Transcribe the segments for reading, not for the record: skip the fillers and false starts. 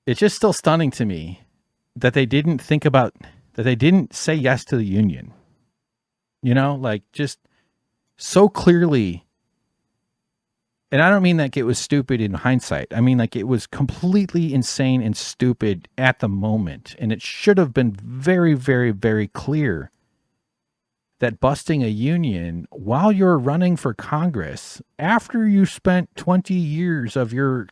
it's just still stunning to me that they didn't think about, that they didn't say yes to the union. Like just so clearly. And I don't mean like it was stupid in hindsight. I mean like it was completely insane and stupid at the moment. And it should have been very, very, very clear that busting a union while you're running for Congress, after you spent 20 years of your,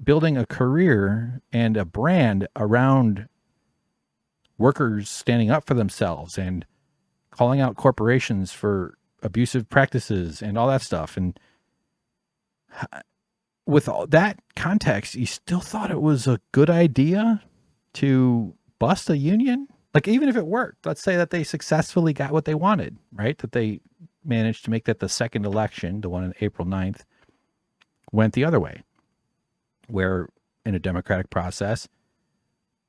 building a career and a brand around workers standing up for themselves and calling out corporations for abusive practices and all that stuff. And with all that context, you still thought it was a good idea to bust a union? Like, even if it worked, let's say that they successfully got what they wanted, right? That they managed to make that the second election, the one on April 9th, went the other way, where in a democratic process,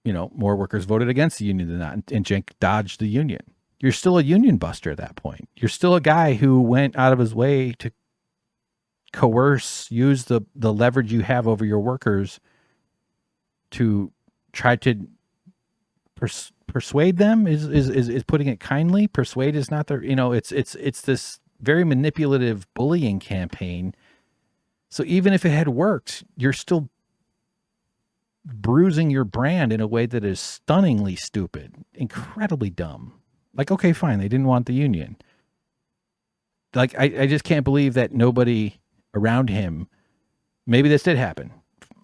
more workers voted against the union than not, and Cenk dodged the union. You're still a union buster at that point. You're still a guy who went out of his way to coerce, use the leverage you have over your workers to try to persuade them is putting it kindly. Persuade is not the, it's this very manipulative bullying campaign. So even if it had worked, you're still bruising your brand in a way that is stunningly stupid, incredibly dumb. Like, okay, fine, they didn't want the union. Like, I just can't believe that nobody around him, maybe this did happen.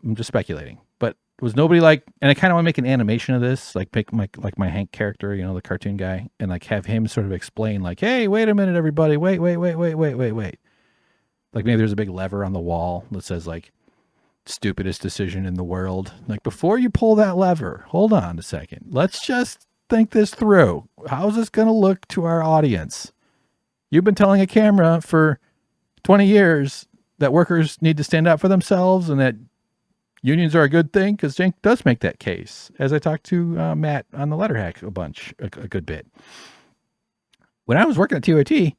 I'm just speculating, but was nobody like, and I kind of want to make an animation of this, like make my Hank character, the cartoon guy, and like have him sort of explain like, hey, wait a minute, everybody, wait. Like maybe there's a big lever on the wall that says like, stupidest decision in the world. Like, before you pull that lever, hold on a second. Let's just think this through. How's this going to look to our audience? You've been telling a camera for 20 years that workers need to stand up for themselves and that unions are a good thing, because Cenk does make that case, as I talked to Matt on the Letter Hack a good bit. When I was working at TOT,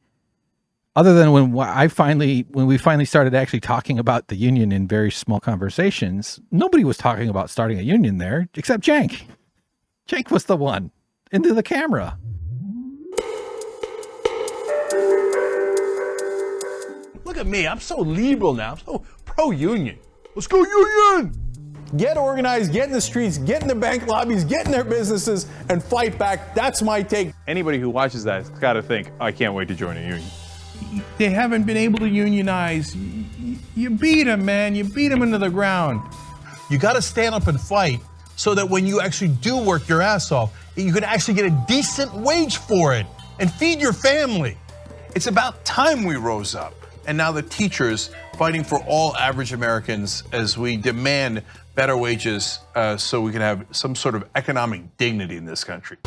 other than when we finally started actually talking about the union in very small conversations, nobody was talking about starting a union there except Cenk. Cenk was the one into the camera. Look at me, I'm so liberal now, I'm so pro-union. Let's go union! Get organized, get in the streets, get in the bank lobbies, get in their businesses, and fight back. That's my take. Anybody who watches that has got to think, I can't wait to join a union. They haven't been able to unionize. You beat them, man, you beat them into the ground. You gotta stand up and fight so that when you actually do work your ass off, you can actually get a decent wage for it and feed your family. It's about time we rose up. And now the teachers fighting for all average Americans as we demand better wages so we can have some sort of economic dignity in this country.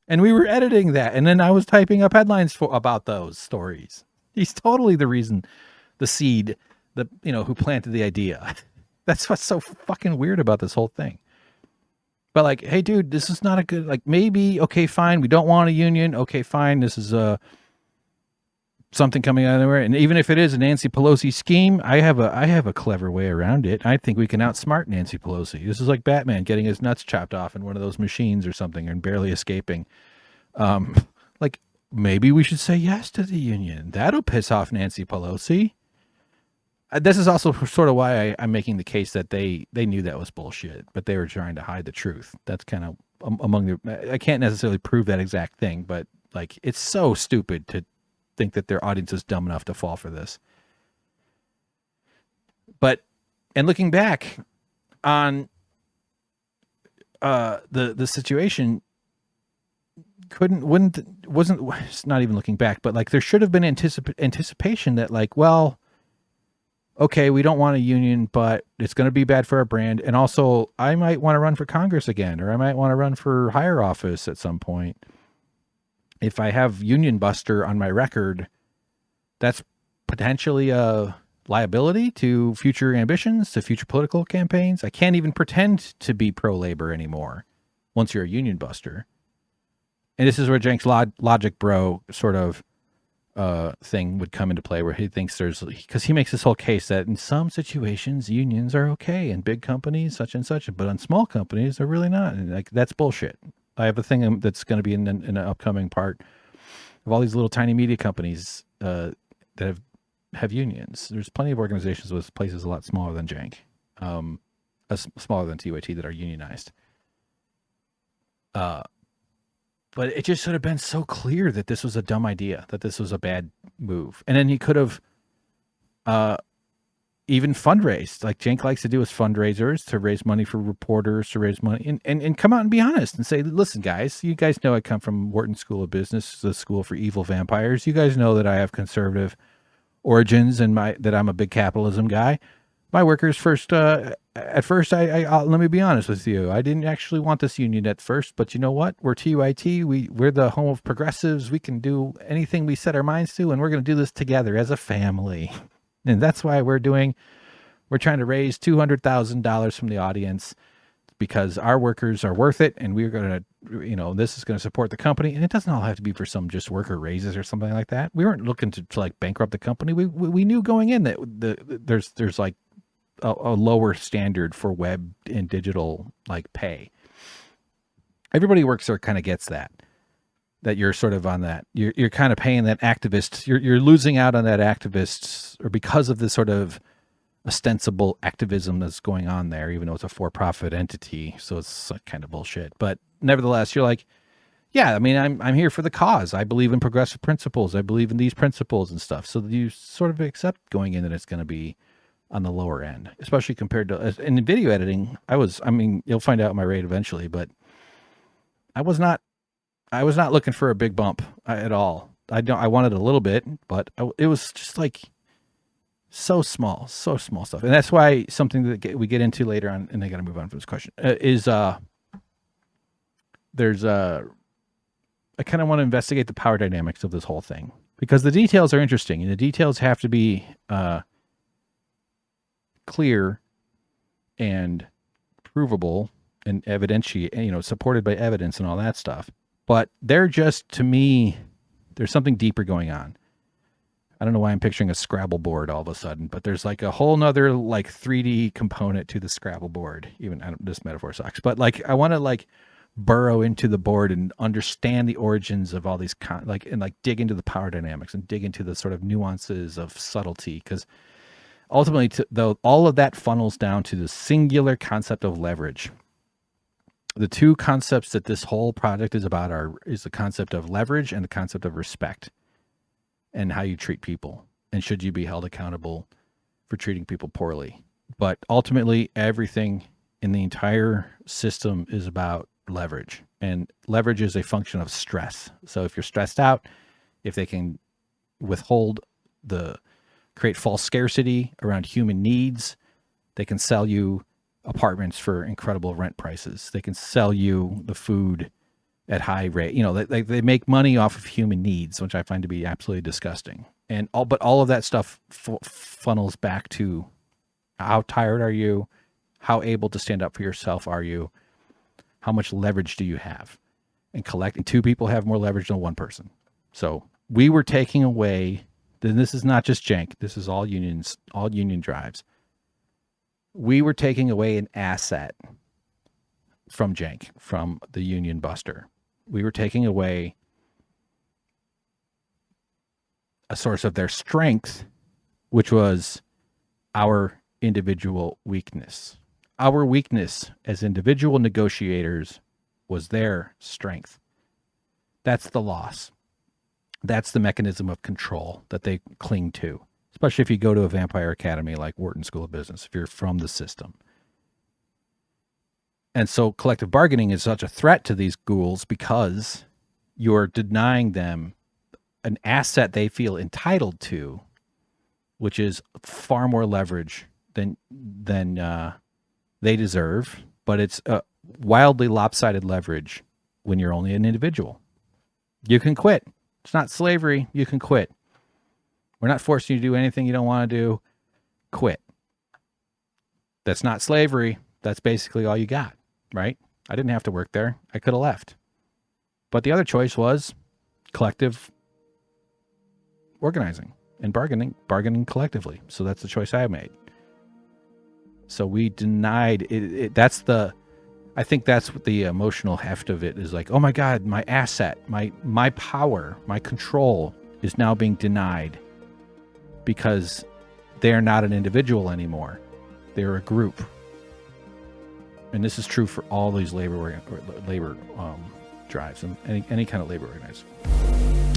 And we were editing that, and then I was typing up headlines about those stories. He's totally the reason, the seed, who planted the idea. That's what's so fucking weird about this whole thing. But like, hey, dude, this is not a good, like, maybe, okay, fine, we don't want a union. Okay, fine, this is something coming out of nowhere. And even if it is a Nancy Pelosi scheme, I have a clever way around it. I think we can outsmart Nancy Pelosi. This is like Batman getting his nuts chopped off in one of those machines or something and barely escaping. Like, maybe we should say yes to the union. That'll piss off Nancy Pelosi. This is also sort of why I'm making the case that they knew that was bullshit, but they were trying to hide the truth. That's kind of among the, I can't necessarily prove that exact thing, but like, it's so stupid to think that their audience is dumb enough to fall for this. But, and looking back on the situation, it's not even looking back, but like there should have been anticipation that like, well, okay, we don't want a union, but it's going to be bad for our brand. And also I might want to run for Congress again, or I might want to run for higher office at some point. If I have Union Buster on my record, that's potentially a liability to future ambitions, to future political campaigns. I can't even pretend to be pro-labor anymore once you're a union buster. And this is where Cenk's logic bro sort of thing would come into play, where he thinks because he makes this whole case that in some situations unions are okay in big companies such and such, but on small companies they're really not. And like, that's bullshit. I have a thing that's going to be in an upcoming part of all these little tiny media companies that have unions. There's plenty of organizations with places a lot smaller than Cenk, smaller than TYT, that are unionized. But it just should have been so clear that this was a dumb idea, that this was a bad move. And then he could have even fundraised, like Cenk likes to do, as fundraisers, to raise money for reporters, to raise money, and come out and be honest and say, listen, guys, you guys know I come from Wharton School of Business, the school for evil vampires. You guys know that I have conservative origins and that I'm a big capitalism guy. My workers first, at first, I let me be honest with you. I didn't actually want this union at first, but you know what? We're TYT. We're the home of progressives. We can do anything we set our minds to, and we're going to do this together as a family. And that's why we're trying to raise $200,000 from the audience, because our workers are worth it, and we're going to, this is going to support the company. And it doesn't all have to be for some just worker raises or something like that. We weren't looking to like bankrupt the company. We knew going in that there's like a lower standard for web and digital like pay. Everybody who works there kind of gets that you're sort of on that. You're kind of paying that activist. You're losing out on that activists, or because of this sort of ostensible activism that's going on there, even though it's a for-profit entity. So it's kind of bullshit. But nevertheless, you're like, yeah, I mean, I'm here for the cause. I believe in progressive principles. I believe in these principles and stuff. So you sort of accept going in that it's going to be on the lower end, especially compared to in video editing. You'll find out my rate eventually, but I was not looking for a big bump at all. I wanted a little bit, but it was just like so small stuff. And that's why something that we get into later on, and I got to move on from this question, is I kind of want to investigate the power dynamics of this whole thing, because the details are interesting, and the details have to be clear and provable and supported by evidence and all that stuff. But they're just, to me, there's something deeper going on. I don't know why I'm picturing a Scrabble board all of a sudden, but there's like a whole nother like 3D component to the Scrabble board. This metaphor sucks, but like I want to like burrow into the board and understand the origins of all these dig into the power dynamics and dig into the sort of nuances of subtlety, because ultimately, though, all of that funnels down to the singular concept of leverage. The two concepts that this whole project is about is the concept of leverage and the concept of respect, and how you treat people, and should you be held accountable for treating people poorly. But ultimately, everything in the entire system is about leverage, and leverage is a function of stress. So if you're stressed out, if they can create false scarcity around human needs, they can sell you apartments for incredible rent prices. They can sell you the food at high rate. They make money off of human needs, which I find to be absolutely disgusting. But all of that stuff funnels back to how tired are you? How able to stand up for yourself are you? How much leverage do you have? And collecting two people have more leverage than one person. So we were taking away, then this is not just Cenk, this is all unions, all union drives. We were taking away an asset from Cenk, from the union buster. We were taking away a source of their strength, which was our individual weakness. Our weakness as individual negotiators was their strength. That's the loss. That's the mechanism of control that they cling to, especially if you go to a vampire academy like Wharton School of Business, if you're from the system. And so collective bargaining is such a threat to these ghouls, because you're denying them an asset they feel entitled to, which is far more leverage than they deserve. But it's a wildly lopsided leverage when you're only an individual. You can quit. It's not slavery. You can quit. We're not forcing you to do anything you don't want to do. quit. That's not slavery. That's basically all you got, right? I didn't have to work there. I could have left. But the other choice was collective organizing and bargaining collectively. So that's the choice I made. So we denied it. I think that's what the emotional heft of it is like. Oh my God, my asset, my power, my control is now being denied because they're not an individual anymore. They're a group. And this is true for all these labor drives and any kind of labor organizing.